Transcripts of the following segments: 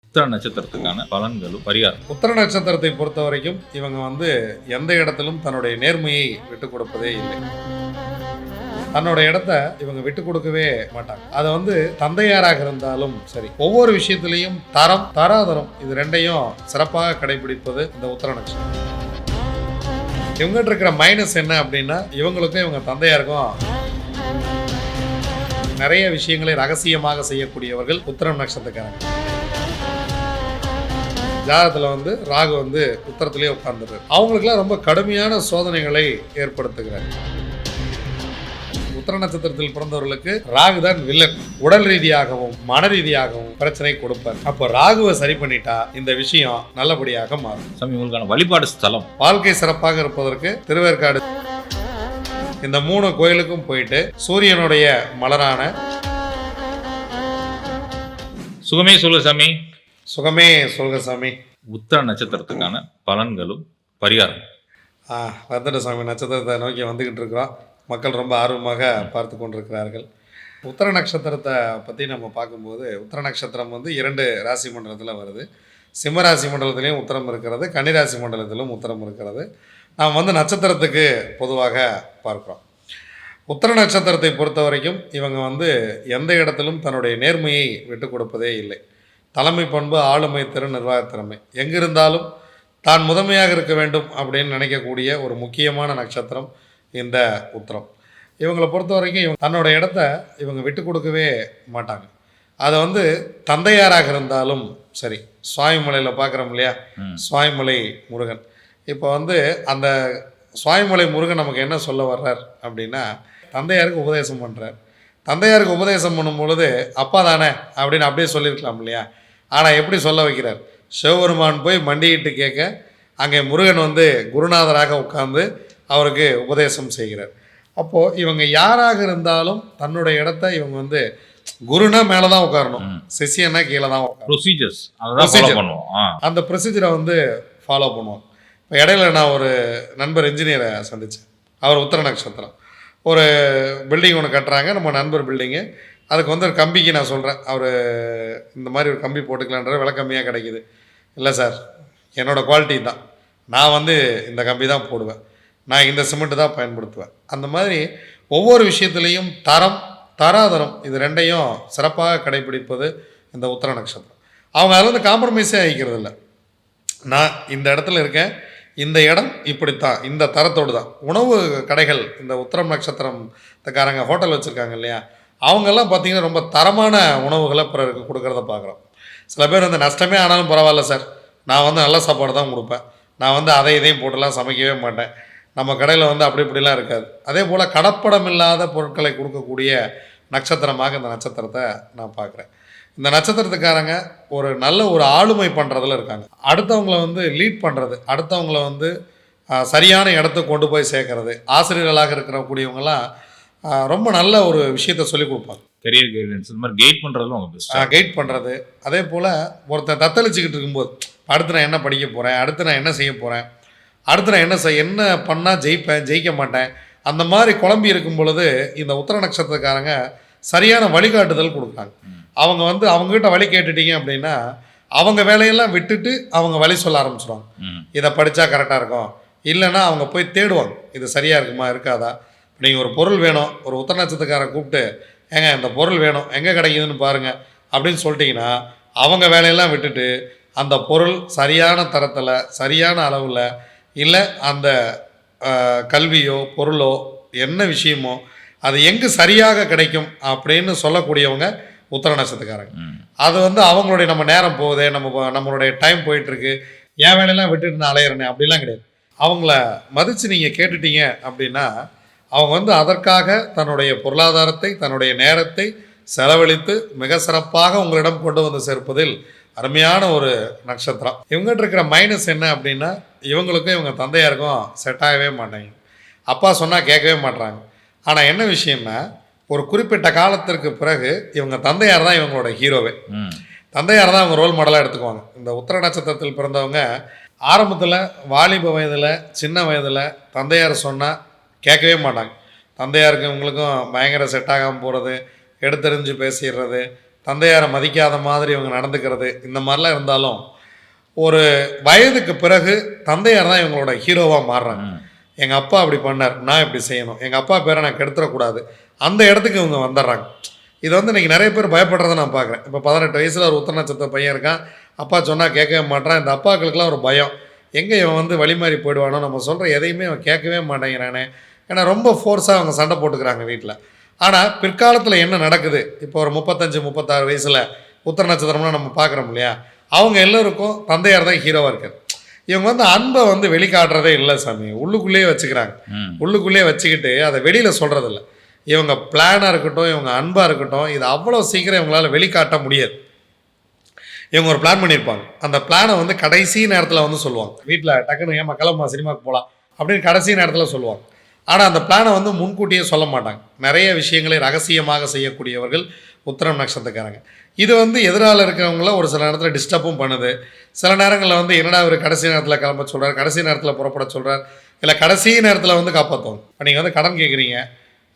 உத்திர நட்சத்திரத்துக்கான பலன்களும் பரிகாரம். உத்திர நட்சத்திரத்தை பொறுத்த வரைக்கும் இவங்க எந்த இடத்திலும் தன்னுடைய நேர்மையை விட்டுக் கொடுப்பதே இல்லை. தன்னோட இடத்த இவங்க விட்டு கொடுக்கவே மாட்டாங்க. அதை தந்தையாராக இருந்தாலும் சரி, ஒவ்வொரு விஷயத்திலையும் தரம் தராதரம் இது ரெண்டையும் சிறப்பாக கடைபிடிப்பது இந்த உத்திர நட்சத்திரம். இவங்ககிட்ட இருக்கிற மைனஸ் என்ன அப்படின்னா, இவங்களுக்கும் இவங்க தந்தையாருக்கும் நிறைய விஷயங்களை ரகசியமாக செய்யக்கூடியவர்கள் உத்திரம் நட்சத்திரக்காரங்க. ஜாதகத்துல ராகு உத்தரத்திலேயே உட்கார்ந்துரு, அவங்களுக்குலாம் ரொம்ப கடுமையான சோதனைகளை ஏற்படுத்துகிறார். உத்திர நட்சத்திரத்தில் பிறந்தவர்களுக்கு ராகு தான் வில்லன். உடல் ரீதியாகவும் மன ரீதியாகவும் பிரச்சனை கொடுப்பார். அப்போ ராகுவை சரி பண்ணிட்டா இந்த விஷயம் நல்லபடியாக மாறும். சாமி, உங்களுக்கான வழிபாடு ஸ்தலம். வாழ்க்கை சிறப்பாக இருப்பதற்கு திருவேற்காடு இந்த 3 கோயிலுக்கும் போயிட்டு சூரியனுடைய மலரான சுகமே சொல்லு சாமி. சுகமே சொல்க சாமி. உத்திர நட்சத்திரத்துக்கான பலன்களும் பரிகாரம். வந்துட்டு சாமி, நட்சத்திரத்தை நோக்கி வந்துக்கிட்டு இருக்கிறோம். மக்கள் ரொம்ப ஆர்வமாக பார்த்து கொண்டிருக்கிறார்கள். உத்திர நட்சத்திரத்தை பற்றி நம்ம பார்க்கும்போது, உத்திர நட்சத்திரம் 2 ராசி மண்டலத்தில் வருது. சிம்ம ராசி மண்டலத்திலையும் உத்திரம் இருக்கிறது, கன்னிராசி மண்டலத்திலும் உத்திரம் இருக்கிறது. நாம் நட்சத்திரத்துக்கு பொதுவாக பார்க்குறோம். உத்திர நட்சத்திரத்தை பொறுத்த வரைக்கும் இவங்க எந்த இடத்திலும் தன்னுடைய நேர்மையை விட்டு கொடுப்பதே இல்லை. தலைமை பண்பு, ஆளுமை, திறன், நிர்வாகத்திறமை எங்கிருந்தாலும் தான் முதன்மையாக இருக்க வேண்டும் அப்படின்னு நினைக்கக்கூடிய ஒரு முக்கியமான நட்சத்திரம் இந்த உத்திரம். இவங்களை பொறுத்த வரைக்கும் தன்னோட இடத்த இவங்க விட்டு கொடுக்கவே மாட்டாங்க. அதை தந்தையாராக இருந்தாலும் சரி, சுவாமிமலையில் பார்க்குறோம் இல்லையா, சுவாமிமலை முருகன். இப்போ அந்த சுவாமிமலை முருகன் நமக்கு என்ன சொல்ல வர்றார் அப்படின்னா, தந்தையாருக்கு உபதேசம் பண்ணுறார். தந்தையாருக்கு உபதேசம் பண்ணும் பொழுது அப்பா தானே அப்படின்னு அப்படியே சொல்லியிருக்கலாம் இல்லையா. ஆனால் எப்படி சொல்ல வைக்கிறார், சிவபெருமான் போய் மண்டியிட்டு கேட்க அங்கே முருகன் குருநாதராக உட்கார்ந்து அவருக்கு உபதேசம் செய்கிறார். அப்போது இவங்க யாராக இருந்தாலும் தன்னுடைய இடத்த இவங்க குருனா மேலே தான் உட்காரணும், சிஷியனா கீழே தான் உட்காரணும். அந்த ப்ரொசீஜரை ஃபாலோ பண்ணுவோம். இப்போ இடையில நான் ஒரு நண்பர் இன்ஜினியரை சந்தித்தேன். அவர் உத்திர நட்சத்திரம். ஒரு பில்டிங் ஒன்று கட்டுறாங்க, நம்ம நண்பர் பில்டிங்கு. அதுக்கு ஒரு கம்பிக்கு நான் சொல்கிறேன், அவர் இந்த மாதிரி ஒரு கம்பி போட்டுக்கலான்ற விலை கம்மியாக கிடைக்கிது. இல்லை சார், என்னோடய குவாலிட்டி தான், நான் இந்த கம்பி தான் போடுவேன், நான் இந்த சிமெண்ட்டு தான் பயன்படுத்துவேன். அந்த மாதிரி ஒவ்வொரு விஷயத்துலேயும் தரம் தராதரம் இது ரெண்டையும் சிறப்பாக கடைபிடிப்பது இந்த உத்திர நட்சத்திரம். அவங்க அதில் காம்ப்ரமைஸே ஆகிக்கிறது இல்லை. நான் இந்த இடத்துல இருக்கேன், இந்த இடம் இப்படித்தான், இந்த தரத்தோடு தான். உணவு கடைகள், இந்த உத்திரம் நட்சத்திரத்துக்காரங்க ஹோட்டல் வச்சுருக்காங்க இல்லையா, அவங்கெல்லாம் பார்த்திங்கன்னா ரொம்ப தரமான உணவுகளை பிறருக்கு கொடுக்குறத பார்க்குறோம். சில பேர் நஷ்டமே ஆனாலும் பரவாயில்ல சார், நான் நல்ல சாப்பாடு தான் கொடுப்பேன், நான் அதை இதையும் போட்டுலாம் சமைக்கவே மாட்டேன், நம்ம கடையில் அப்படி இப்படிலாம் இருக்காது. அதே போல் கடப்படம் இல்லாத பொருட்களை கொடுக்கக்கூடிய நட்சத்திரமாக இந்த நட்சத்திரத்தை நான் பார்க்குறேன். இந்த நட்சத்திரத்துக்காரங்க ஒரு நல்ல ஒரு ஆளுமை பண்ணுறதுல இருக்காங்க. அடுத்தவங்களை லீட் பண்ணுறது, அடுத்தவங்களை சரியான இடத்துக்கு கொண்டு போய் சேர்க்கறது. ஆசிரியர்களாக இருக்கக்கூடியவங்களாம் ரொம்ப நல்ல ஒரு விஷயத்த சொல்லிக் கொடுப்பாங்க. கரியர் கைடன்ஸ் இந்த மாதிரி கைட் பண்ணுறதுல அவங்க பெஸ்ட். கைட் பண்ணுறது. அதே போல் ஒருத்தன் தத்தளிச்சுக்கிட்டு இருக்கும்போது, அடுத்து நான் என்ன படிக்க போகிறேன், அடுத்து நான் என்ன செய்ய போகிறேன், அடுத்து நான் என்ன பண்ணால் ஜெயிப்பேன், ஜெயிக்க மாட்டேன், அந்த மாதிரி குழம்பி இருக்கும் பொழுது இந்த உத்திர நட்சத்திரக்காரங்க சரியான வழிகாட்டுதல் கொடுக்குறாங்க. அவங்க அவங்ககிட்ட வழி கேட்டுட்டீங்க அப்படின்னா அவங்க வேலையெல்லாம் விட்டுட்டு அவங்க வழி சொல்ல ஆரம்பிச்சிடுவாங்க. இதை படித்தா கரெக்டாக இருக்கும், இல்லைன்னா அவங்க போய் தேடுவாங்க, இது சரியாக இருக்குமா இருக்காதா. நீங்கள் ஒரு பொருள் வேணும், ஒரு உத்திர நட்சத்திரக்காரரை கூப்பிட்டு, ஏங்க இந்த பொருள் வேணும், எங்கே கிடைக்குதுன்னு பாருங்கள் அப்படின்னு சொல்லிட்டிங்கன்னா அவங்க வேலையெல்லாம் விட்டுட்டு அந்த பொருள் சரியான தரத்தில், சரியான அளவில், இல்லை அந்த கல்வியோ பொருளோ என்ன விஷயமோ அது எங்கே சரியாக கிடைக்கும் அப்படின்னு சொல்லக்கூடியவங்க உத்திர நட்சத்திரக்காரங்க. அது அவங்களுடைய நம்ம நேரம் போகுதே, நம்மளுடைய டைம் போயிட்டுருக்கு, என் வேலையெல்லாம் விட்டுட்டு நான் அலையிறேனே அப்படிலாம் கிடையாது. அவங்கள மதித்து நீங்கள் கேட்டுட்டீங்க அப்படின்னா அவங்க அதற்காக தன்னுடைய பொருளாதாரத்தை, தன்னுடைய நேரத்தை செலவழித்து மிக சிறப்பாக உங்களிடம் கொண்டு வந்து சேர்ப்பதில் அருமையான ஒரு நட்சத்திரம். இவங்ககிட்ட இருக்கிற மைனஸ் என்ன அப்படின்னா, இவங்களுக்கும் இவங்க தந்தையாருக்கும் செட் ஆகவே மாட்டாங்க. அப்பா சொன்னால் கேட்கவே மாட்டாங்க. ஆனால் என்ன விஷயம்னா, ஒரு குறிப்பிட்ட காலத்திற்கு பிறகு இவங்க தந்தையார் தான் இவங்களோட ஹீரோவே. தந்தையார் தான் அவங்க ரோல் மாடலாக எடுத்துக்குவாங்க. இந்த உத்திர நட்சத்திரத்தில் பிறந்தவங்க ஆரம்பத்தில் வாலிப வயதில், சின்ன வயதில் தந்தையார் சொன்னால் கேட்கவே மாட்டாங்க. தந்தையாருக்கு இவங்களுக்கும் பயங்கர செட் ஆகாமல் போகிறது, எடுத்தறிஞ்சு பேசிடுறது, தந்தையாரை மதிக்காத மாதிரி இவங்க நடந்துக்கிறது, இந்த மாதிரிலாம் இருந்தாலும் ஒரு வயதுக்கு பிறகு தந்தையார் தான் இவங்களோட ஹீரோவாக மாறுறாங்க. எங்கள் அப்பா அப்படி பண்ணார், நான் இப்படி செய்யணும், எங்கள் அப்பா பேரை நான் கெடுத்துடக்கூடாது, அந்த இடத்துக்கு இவங்க வந்துடுறாங்க. இது வந்து இன்றைக்கி நிறைய பேர் பயப்படுறதை நான் பார்க்குறேன். இப்போ 18 வயசில் ஒரு உத்திர நட்சத்திர பையன் இருக்கான், அப்பா சொன்னால் கேட்கவே மாட்டான். இந்த அப்பாக்களுக்கெல்லாம் ஒரு பயம், எங்கே இவன் வந்து வழிமாறி போயிடுவானோ, நம்ம சொல்கிற எதையுமே அவன் கேட்கவே மாட்டேங்கிறானே. ஏன்னா ரொம்ப ஃபோர்ஸாக அவங்க சண்டை போட்டுக்கிறாங்க வீட்டில். ஆனால் பிற்காலத்தில் என்ன நடக்குது, இப்போ ஒரு 35 36 வயசில் உத்திர நட்சத்திரம்னா நம்ம பார்க்குறோம் இல்லையா, அவங்க எல்லோருக்கும் தந்தையார் தான் ஹீரோவாக இருக்கார். இவங்க வந்து அன்பை வந்து வெளிக்காட்டுறதே இல்லை சாமி, உள்ளுக்குள்ளேயே வச்சுக்கிறாங்க. உள்ளுக்குள்ளேயே வச்சுக்கிட்டு அதை வெளியில் சொல்கிறதில்ல. இவங்க பிளானாக இருக்கட்டும், இவங்க அன்பாக இருக்கட்டும், இது அவ்வளோ சீக்கிரம் இவங்களால் வெளிக்காட்ட முடியாது. இவங்க ஒரு பிளான் பண்ணியிருப்பாங்க, அந்த பிளானை வந்து கடைசி நேரத்தில் வந்து சொல்லுவாங்க. வீட்டில் டக்குன்னு ஏமா கிளம்பா சினிமாவுக்கு போகலாம் அப்படின்னு கடைசி நேரத்தில் சொல்லுவாங்க. ஆனால் அந்த பிளானை வந்து முன்கூட்டியே சொல்ல மாட்டாங்க. நிறைய விஷயங்களை ரகசியமாக செய்யக்கூடியவர்கள் உத்திரம் நட்சத்திரக்காரங்க. இது வந்து எதிரால் இருக்கிறவங்கள ஒரு சில நேரத்தில் டிஸ்டர்பும் பண்ணுது. சில நேரங்களில் வந்து என்னடா அவர் கடைசி நேரத்தில் கிளம்ப சொல்கிறார், கடைசி நேரத்தில் புறப்பட சொல்கிறார், இல்லை கடைசி நேரத்தில் வந்து காப்பாற்றுவாங்க. இப்போ நீங்கள் வந்து கடன் கேட்குறீங்க,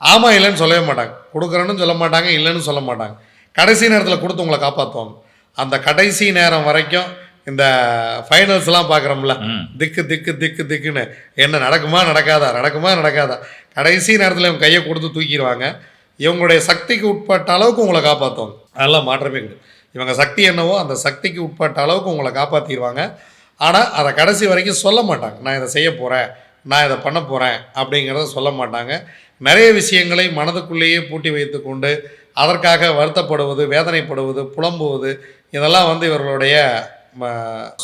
ஆமாம் இல்லைன்னு சொல்லவே மாட்டாங்க, கொடுக்குறேன்னு சொல்ல மாட்டாங்க, இல்லைன்னு சொல்ல மாட்டாங்க, கடைசி நேரத்தில் கொடுத்து உங்களை காப்பாற்றுவாங்க. அந்த கடைசி நேரம் வரைக்கும் இந்த ஃபைனல்ஸ்லாம் பார்க்குறோம்ல, திக்கு திக்கு திக்கு திக்குன்னு என்ன நடக்குமா நடக்காதா நடக்குமா நடக்காதா, கடைசி நேரத்தில் இவங்க கையை கொடுத்து தூக்கிடுவாங்க. இவங்களுடைய சக்திக்கு உட்பட்ட அளவுக்கு உங்களை காப்பாற்றுவாங்க. அதெல்லாம் மாற்றமே கிடையாது. இவங்க சக்தி என்னவோ அந்த சக்திக்கு உட்பட்ட அளவுக்கு உங்களை காப்பாற்றிடுவாங்க. ஆனால் அதை கடைசி வரைக்கும் சொல்ல மாட்டாங்க, நான் இதை செய்ய போகிறேன், நான் இதை பண்ண போகிறேன் அப்படிங்கிறத சொல்ல மாட்டாங்க. நிறைய விஷயங்களை மனதுக்குள்ளேயே பூட்டி வைத்து கொண்டு அதற்காக வருத்தப்படுவது, வேதனைப்படுவது, புலம்புவது, இதெல்லாம் வந்து இவர்களுடைய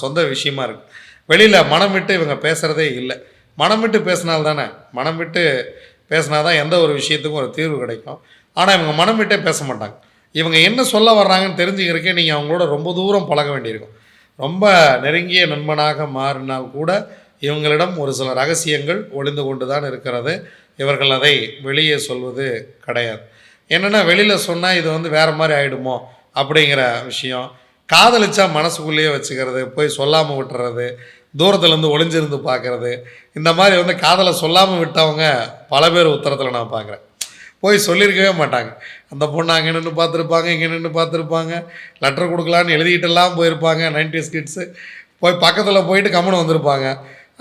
சொந்த விஷயமா இருக்குது. வெளியில் மனம் விட்டு இவங்க பேசுகிறதே இல்லை. மனம் விட்டு பேசினால்தானே, மனம் விட்டு பேசினா தான் எந்த ஒரு விஷயத்துக்கும் ஒரு தீர்வு கிடைக்கும். ஆனால் இவங்க மனம் விட்டே பேச மாட்டாங்க. இவங்க என்ன சொல்ல வர்றாங்கன்னு தெரிஞ்சுக்கிறக்கே நீங்கள் அவங்களோட ரொம்ப தூரம் பழக வேண்டியிருக்கும். ரொம்ப நெருங்கிய நண்பனாக மாறினால் கூட இவங்களிடம் ஒரு சில ரகசியங்கள் ஒளிந்து கொண்டு தான் இருக்கிறது. இவர்கள் அதை வெளியே சொல்வது கிடையாது. என்னென்னா வெளியில் சொன்னால் இது வந்து வேறு மாதிரி ஆகிடுமோ அப்படிங்கிற விஷயம். காதலிச்சா மனசுக்குள்ளேயே வச்சுக்கிறது, போய் சொல்லாமல் விட்டுறது, தூரத்துலேருந்து ஒளிஞ்சிருந்து பார்க்குறது, இந்த மாதிரி வந்து காதலை சொல்லாமல் விட்டவங்க பல பேர் உத்தரத்தில் நான் பார்க்குறேன். போய் சொல்லியிருக்கவே மாட்டாங்க. அந்த பொண்ணு அங்கே நின்று பார்த்துருப்பாங்க, இங்கே நின்று பார்த்துருப்பாங்க, லெட்டர் கொடுக்கலான்னு எழுதிக்கிட்டெல்லாம் போயிருப்பாங்க. 90s கிட்ஸு போய் பக்கத்தில் போயிட்டு கம்முன்னு வந்திருப்பாங்க.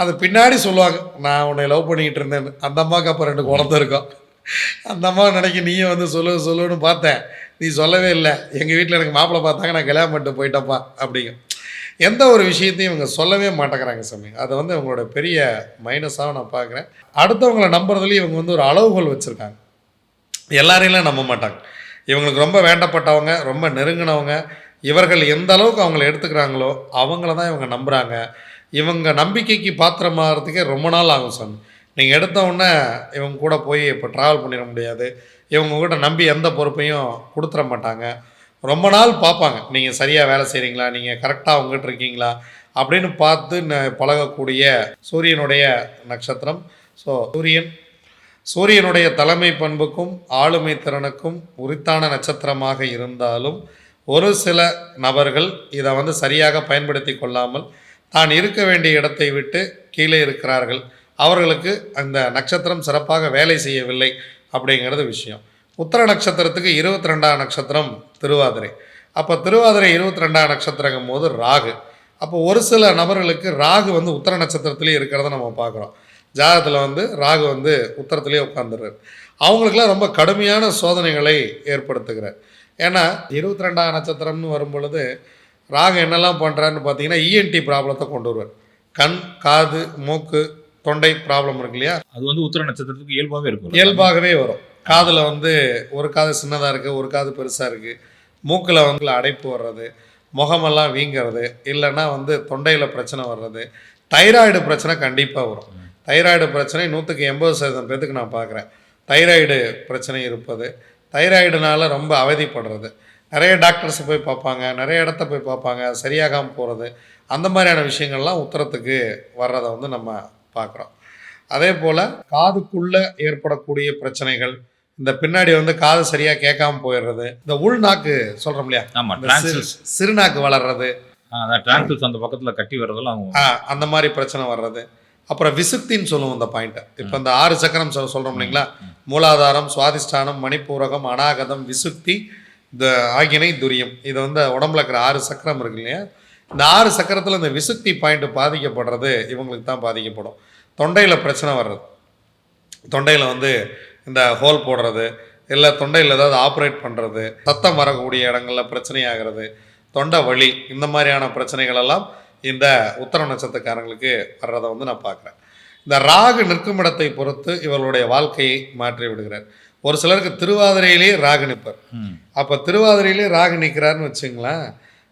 அது பின்னாடி சொல்லுவாங்க, நான் உன்னை லவ் பண்ணிக்கிட்டு இருந்தேன்னு. அந்த அம்மாவுக்கு அப்போ 2 குழந்தை இருக்கும். அந்த அம்மா நினைக்க நீயும் வந்து சொல்லுன்னு பார்த்தேன், நீ சொல்லவே இல்லை, எங்கள் வீட்டில் எனக்கு மாப்பிள்ளை பார்த்தாங்க, நான் கல்யாணம் பண்ணிட்டு போயிட்டப்பா அப்படிங்க. எந்த ஒரு விஷயத்தையும் இவங்க சொல்லவே மாட்டேங்கிறாங்க சாமி. அதை வந்து அவங்களோட பெரிய மைனஸாக நான் பார்க்குறேன். அடுத்தவங்களை நம்புறதுலேயும் இவங்க வந்து ஒரு அளவுகோல் வச்சுருக்காங்க. எல்லாரையும் நம்ப மாட்டாங்க. இவங்களுக்கு ரொம்ப வேண்டப்பட்டவங்க, ரொம்ப நெருங்கினவங்க, இவர்கள் எந்த அளவுக்கு அவங்கள எடுத்துக்கிறாங்களோ அவங்கள தான் இவங்க நம்புகிறாங்க. இவங்க நம்பிக்கைக்கு பாத்திரமாகறதுக்கே ரொம்ப நாள் ஆகும் சாமி. நீங்கள் எடுத்தவுடனே இவங்க கூட போய் இப்போ ட்ராவல் பண்ணிட முடியாது. இவங்ககிட்ட நம்பி எந்த பொறுப்பையும் கொடுத்துட மாட்டாங்க. ரொம்ப நாள் பார்ப்பாங்க, நீங்கள் சரியாக வேலை செய்கிறீங்களா, நீங்கள் கரெக்டாக அவங்ககிட்ட இருக்கீங்களா அப்படின்னு பார்த்து பழகக்கூடிய சூரியனுடைய நட்சத்திரம். ஸோ சூரியனுடைய தலைமை பண்புக்கும் ஆளுமை திறனுக்கும் உரித்தான நட்சத்திரமாக இருந்தாலும் ஒரு சில நபர்கள் இதை வந்து சரியாக பயன்படுத்தி கொள்ளாமல் தான் இருக்க வேண்டிய இடத்தை விட்டு கீழே இருக்கிறார்கள். அவர்களுக்கு அந்த நட்சத்திரம் சிறப்பாக வேலை செய்யவில்லை அப்படிங்கிறது விஷயம். உத்திர நட்சத்திரத்துக்கு 22ஆம் நட்சத்திரம் திருவாதிரை. அப்போ திருவாதிரை 22ஆம் நட்சத்திரங்கும் போது ராகு. அப்போ ஒரு சில நபர்களுக்கு ராகு வந்து உத்திர நட்சத்திரத்திலே இருக்கிறத நம்ம பார்க்குறோம். ஜாதகத்தில் வந்து ராகு வந்து உத்தரத்திலே உட்காந்துடுறார். அவங்களுக்கெல்லாம் ரொம்ப கடுமையான சோதனைகளை ஏற்படுத்துகிறார். ஏன்னா 22ஆம் நட்சத்திரம்னு வரும் பொழுது ராகு என்னெல்லாம் பண்ணுறாருன்னு பார்த்தீங்கன்னா இஎன்டி ப்ராப்ளத்தை கொண்டு வருவார். கண், காது, மூக்கு, தொண்டை ப்ராப்ளம் இருக்கு இல்லையா, அது வந்து உத்திர நட்சத்திரத்துக்கு இயல்பாகவே இருக்கும். இயல்பாகவே வரும். காதில் வந்து ஒரு காது சின்னதாக இருக்குது, ஒரு காது பெருசாக இருக்குது, மூக்கில் வந்து அடைப்பு வர்றது, முகமெல்லாம் வீங்கிறது, இல்லைன்னா வந்து தொண்டையில் பிரச்சனை வர்றது, தைராய்டு பிரச்சனை கண்டிப்பாக வரும். தைராய்டு பிரச்சனை 180% பேத்துக்கு நான் பார்க்குறேன். தைராய்டு பிரச்சனை இருப்பது, தைராய்டுனால ரொம்ப அவதிப்படுறது, நிறைய டாக்டர்ஸை போய் பார்ப்பாங்க, நிறைய இடத்த போய் பார்ப்பாங்க, சரியாகாமல் போகிறது, அந்த மாதிரியான விஷயங்கள்லாம் உத்தரத்துக்கு வர்றதை வந்து நம்ம பார்க்குறோம். அதே போல் காதுக்குள்ளே ஏற்படக்கூடிய பிரச்சனைகள், இந்த பின்னாடி வந்து காது சரியாக கேட்காம போயிடுறது, இந்த உள்நாக்கு சொல்கிறோம் இல்லையா, சிறுநாக்கு வளர்றது, அந்த பக்கத்தில் கட்டி வர்றதெல்லாம் அந்த மாதிரி பிரச்சனை வர்றது. அப்புறம் விசுக்தின்னு சொல்லுவோம் இந்த பாயிண்ட்டை. இப்போ இந்த 6 சக்கரம் சொல்கிறோம் இல்லைங்களா, மூலாதாரம், சுவாதிஷ்டானம், மணிப்பூரகம், அநாகதம், விசுக்தி, இந்த ஆகினை துரியம். இது வந்து உடம்புல இருக்கிற 6 சக்கரம் இருக்கு இல்லையா, இந்த 6 சக்கரத்தில் இந்த விசுக்தி பாயிண்ட் பாதிக்கப்படுறது இவங்களுக்கு தான் பாதிக்கப்படும். தொண்டையில் பிரச்சனை வர்றது, தொண்டையில் வந்து இந்த ஹோல் போடுறது, இல்லை தொண்டையில் ஏதாவது ஆப்ரேட் பண்ணுறது, சத்தம் வரக்கூடிய இடங்களில் பிரச்சனையாகிறது, தொண்டை வலி, இந்த மாதிரியான பிரச்சனைகள் எல்லாம் இந்த உத்தர நட்சத்திரக்காரங்களுக்கு வர்றதை வந்து நான் பார்க்குறேன். இந்த ராகு நிற்கும் இடத்தை பொறுத்து இவர்களுடைய வாழ்க்கையை மாற்றி விடுகிறார். ஒரு சிலருக்கு திருவாதிரையிலேயே ராகு நிற்பார். அப்போ திருவாதிரையிலே ராகு நிற்கிறாருன்னு வச்சுங்களேன்,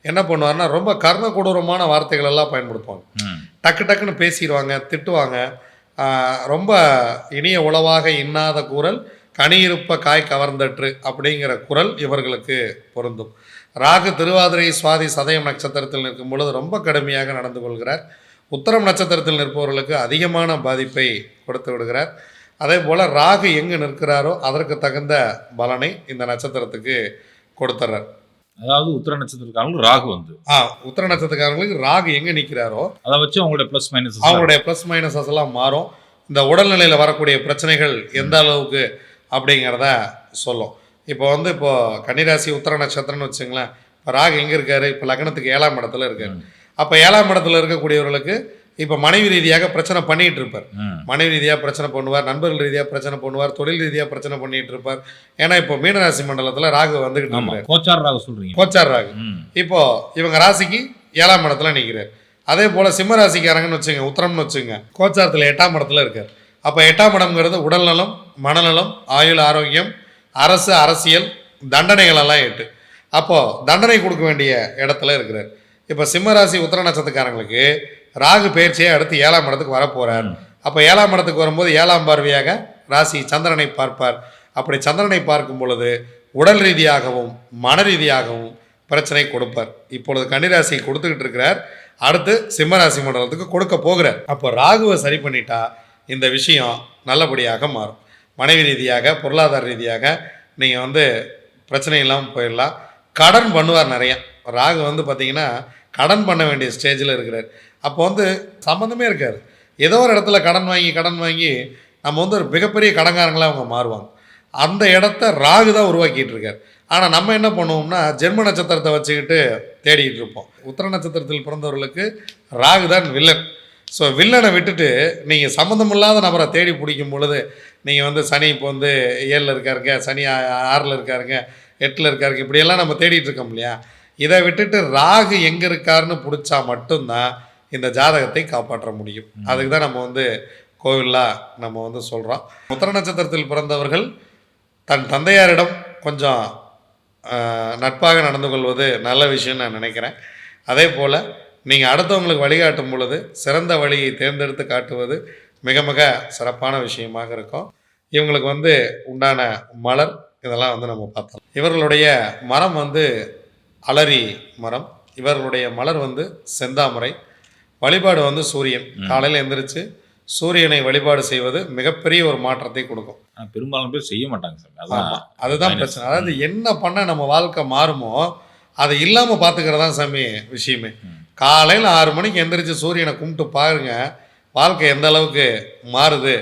என்ன பண்ணுவார்னா ரொம்ப கர்ண கொடூரமான வார்த்தைகள் எல்லாம் பயன்படுத்துவாங்க. டக்கு டக்குன்னு பேசிடுவாங்க, திட்டுவாங்க. ரொம்ப இனிய உளவாக இன்னாத குரல் கனியிருப்ப காய் கவர்ந்தற்று அப்படிங்கிற குரல் இவர்களுக்கு பொருந்தும். ராகு திருவாதிரை சுவாதி சதயம் நட்சத்திரத்தில் நிற்கும் பொழுது ரொம்ப கடுமையாக நடந்து கொள்கிறார். உத்தரம் நட்சத்திரத்தில் நிற்பவர்களுக்கு அதிகமான பாதிப்பை கொடுத்து விடுகிறார். அதே போல் ராகு எங்கு நிற்கிறாரோ அதற்கு தகுந்த பலனை இந்த நட்சத்திரத்துக்கு கொடுத்துட்றார். அதாவது உத்தர நட்சத்திரக்காரங்களுக்கு ராகு வந்து உத்தர நட்சத்திரக்காரங்களுக்கு ராகு எங்கே நிற்கிறாரோ அதை வச்சு அவங்களுடைய ப்ளஸ் மைனஸ் மைனஸஸ் எல்லாம் மாறும். இந்த உடல்நிலையில் வரக்கூடிய பிரச்சனைகள் எந்த அளவுக்கு அப்படிங்கிறத சொல்லும். இப்போ கன்னிராசி உத்தர நட்சத்திரம்னு வச்சுங்களேன், இப்போ ராகு எங்கே இருக்காரு, இப்போ லக்னத்துக்கு 7ஆம் இடத்துல இருக்காரு. அப்போ 7ஆம் இடத்துல இருக்கக்கூடியவர்களுக்கு இப்போ மனைவி ரீதியாக பிரச்சனை பண்ணிகிட்டு இருப்பார். மனைவி ரீதியாக பிரச்சனை பண்ணுவார், நண்பர்கள் ரீதியாக பிரச்சனை பண்ணுவார், தொழில் ரீதியாக பிரச்சனை பண்ணிகிட்டு இருப்பார். ஏன்னா இப்போ மீனராசி மண்டலத்தில் ராகு வந்துக்கிட்டு இருக்காரு. கோச்சார் ராகு சொல்கிறீங்க. கோச்சார் ராகு இப்போ இவங்க ராசிக்கு 7ஆம் இடத்துல நிற்கிறார். அதே போல் சிம்ம ராசிக்காரங்கன்னு வச்சுங்க, உத்தரம்னு வச்சுங்க, கோச்சாரத்தில் 8ஆம் இடத்துல இருக்கார். அப்போ 8ஆம் இடம்ங்கிறது உடல்நலம், மனநலம், ஆயுள், ஆரோக்கியம், அரசு, அரசியல், தண்டனைகள் எல்லாம் 8. அப்போது தண்டனை கொடுக்க வேண்டிய இடத்துல இருக்கிறார். இப்போ சிம்மராசி உத்தர நட்சத்திரக்காரங்களுக்கு ராகு பயிற்சியை அடுத்து 7ஆம் இடத்துக்கு வரப்போகிறார். அப்போ 7ஆம் இடத்துக்கு வரும்போது 7ஆம் பார்வையாக ராசி சந்திரனை பார்ப்பார். அப்படி சந்திரனை பார்க்கும் பொழுது உடல் ரீதியாகவும் மன ரீதியாகவும் பிரச்சனை கொடுப்பார். இப்பொழுது கன்னிராசி கொடுத்துக்கிட்டு இருக்கிறார், அடுத்து சிம்மராசி மண்டலத்துக்கு கொடுக்க போகிறார். அப்போ ராகுவை சரி பண்ணிட்டா இந்த விஷயம் நல்லபடியாக மாறும். மனைவி ரீதியாக, பொருளாதார ரீதியாக நீங்கள் பிரச்சனை இல்லாமல் போயிடலாம். கடன் பண்ணுவார் நிறையா. ராகு பார்த்திங்கன்னா கடன் பண்ண வேண்டிய ஸ்டேஜில் இருக்கிறார். அப்போ சம்மந்தமே இருக்காது. ஏதோ ஒரு இடத்துல கடன் வாங்கி நம்ம ஒரு மிகப்பெரிய கடன்காரங்களாக அவங்க மாறுவாங்க. அந்த இடத்த ராகு தான் உருவாக்கிட்டு இருக்கார். ஆனால் நம்ம என்ன பண்ணுவோம்னா ஜென்ம நட்சத்திரத்தை வச்சுக்கிட்டு தேடிட்டு இருப்போம். உத்தர நட்சத்திரத்தில் பிறந்தவர்களுக்கு ராகு தான் வில்லன். ஸோ வில்லனை விட்டுட்டு நீங்கள் சம்மந்தமில்லாத நபரை தேடி பிடிக்கும் பொழுது நீங்கள் சனி இப்போ 7ல் இருக்காருங்க, சனி 6ல் இருக்காருங்க, 8ல் இருக்காருங்க, இப்படியெல்லாம் நம்ம தேடிட்டு இருக்கோம் இல்லையா. இதை விட்டுட்டு ராகு எங்கே இருக்காருன்னு பிடிச்சா மட்டும்தான் இந்த ஜாதகத்தை காப்பாற்ற முடியும். அதுக்கு தான் நம்ம கோவிலாக நம்ம சொல்கிறோம். உத்தர நட்சத்திரத்தில் பிறந்தவர்கள் தன் தந்தையாரிடம் கொஞ்சம் நட்பாக நடந்து கொள்வது நல்ல விஷயம்னு நான் நினைக்கிறேன். அதே போல் நீங்கள் அடுத்தவங்களுக்கு வழிகாட்டும் பொழுது சிறந்த வழியை தேர்ந்தெடுத்து காட்டுவது மிக மிக சிறப்பான விஷயமாக இருக்கும். இவங்களுக்கு உண்டான மலர் இதெல்லாம் நம்ம பார்த்தோம். இவர்களுடைய மரம் அலரி மரம், இவர்களுடைய மலர் செந்தாமரை. வழிபாடு சூரியன். காலையில் எந்திரிச்சு சூரியனை வழிபாடு செய்வது மிகப்பெரிய ஒரு மாற்றத்தை கொடுக்கும். பெரும்பாலும் பேர் செய்ய மாட்டாங்க சார். அதுதான் பிரச்சனை. அதாவது என்ன பண்ண நம்ம வாழ்க்கை மாறுமோ அதை இல்லாமல் பார்த்துக்கிறதா சாமி விஷயமே. காலையில் 6 மணிக்கு எந்திரிச்சு சூரியனை கும்பிட்டு பாருங்க, வாழ்க்கை எந்த அளவுக்கு மாறுது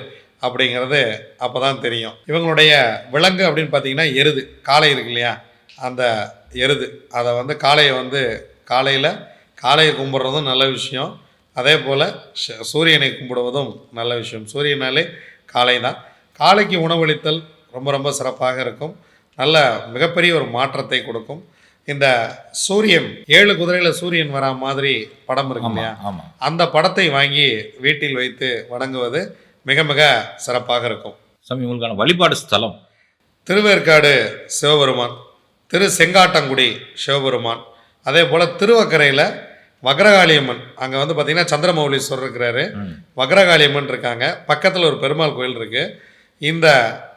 அப்படிங்கிறது அப்போ தான் தெரியும். இவங்களுடைய விலங்கு அப்படின்னு பார்த்தீங்கன்னா எருது. காளை இருக்கு இல்லையா, அந்த எருது அதை காலையை கும்பிட்றதும் நல்ல விஷயம். அதே போல் சூரியனை கும்பிடுவதும் நல்ல விஷயம். சூரியனாலே காலை தான். காலைக்கு உணவளித்தல் ரொம்ப ரொம்ப சிறப்பாக இருக்கும். நல்ல மிகப்பெரிய ஒரு மாற்றத்தை கொடுக்கும். இந்த சூரியன் 7 குதிரையில் சூரியன் வரா மாதிரி படம் இருக்கு இல்லையா, அந்த படத்தை வாங்கி வீட்டில் வைத்து வணங்குவது மிக மிக சிறப்பாக இருக்கும். சாமி, உங்களுக்கான வழிபாடு ஸ்தலம் திருவேற்காடு சிவபெருமான், திரு செங்காட்டங்குடி சிவபெருமான், அதே போல் திருவக்கரையில் வக்ரகாளியம்மன். அங்கே பார்த்திங்கன்னா சந்திரமௌலீஸ்வரர் இருக்கிறாரு, வக்ரகாளியம்மன் இருக்காங்க. பக்கத்தில் ஒரு பெருமாள் கோயில் இருக்குது. இந்த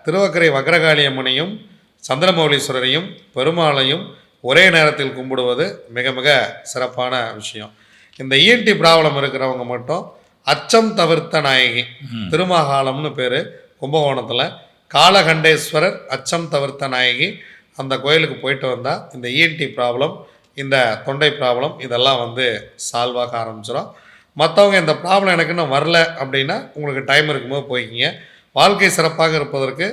திருவக்கரை வக்ரகாளியம்மனையும் சந்திரமௌலீஸ்வரரையும் பெருமாளையும் ஒரே நேரத்தில் கும்பிடுவது மிக மிக சிறப்பான விஷயம். இந்த இஎன்டி ப்ராப்ளம் இருக்கிறவங்க மட்டும் அச்சம் தவிர்த்த நாயகி திருமாகாளம்னு பேர், கும்பகோணத்தில் காலகண்டேஸ்வரர் அச்சம் தவிர்த்த நாயகி, அந்த கோயிலுக்கு போயிட்டு வந்தால் இந்த இஎன்டி ப்ராப்ளம், இந்த தொண்டை ப்ராப்ளம் இதெல்லாம் சால்வ் ஆக ஆரம்பிச்சிடும். மற்றவங்க இந்த ப்ராப்ளம் எனக்கு இன்னும் வரல அப்படின்னா உங்களுக்கு டைம் இருக்கும்போது போய்க்கிங்க. வாழ்க்கை சிறப்பாக இருப்பதற்கு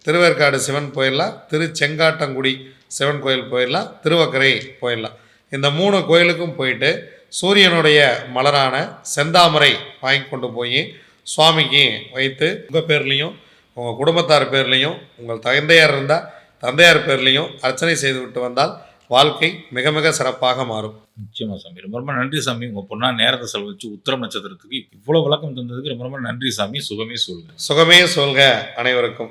திருவேற்காடு சிவன் கோயிலில் திரு செங்காட்டங்குடி சிவன் கோயில் போயிடலாம், திருவக்கரை போயிடலாம். இந்த 3 கோயிலுக்கும் போயிட்டு சூரியனுடைய மலரான செந்தாமரை வாங்கி கொண்டு போய் சுவாமிக்கு வைத்து உங்கள் பேர்லேயும் உங்கள் குடும்பத்தார் பேர்லேயும் உங்கள் தந்தையார் இருந்தால் தந்தையார் பேர்லேயும் அர்ச்சனை செய்து விட்டு வந்தால் வாழ்க்கை மிக மிக சிறப்பாக மாறும். நிச்சயமா சாமி. ரொம்ப ரொம்ப நன்றி சாமி. உங்க பொண்ணா நேரத்தை செலவழிச்சு உத்திரம் நட்சத்திரத்துக்கு இவ்வளவு விளக்கம் தந்ததுக்கு ரொம்ப ரொம்ப நன்றி சாமி. சுகமே சொல்லுங்க. சுகமே சொல்க அனைவருக்கும்.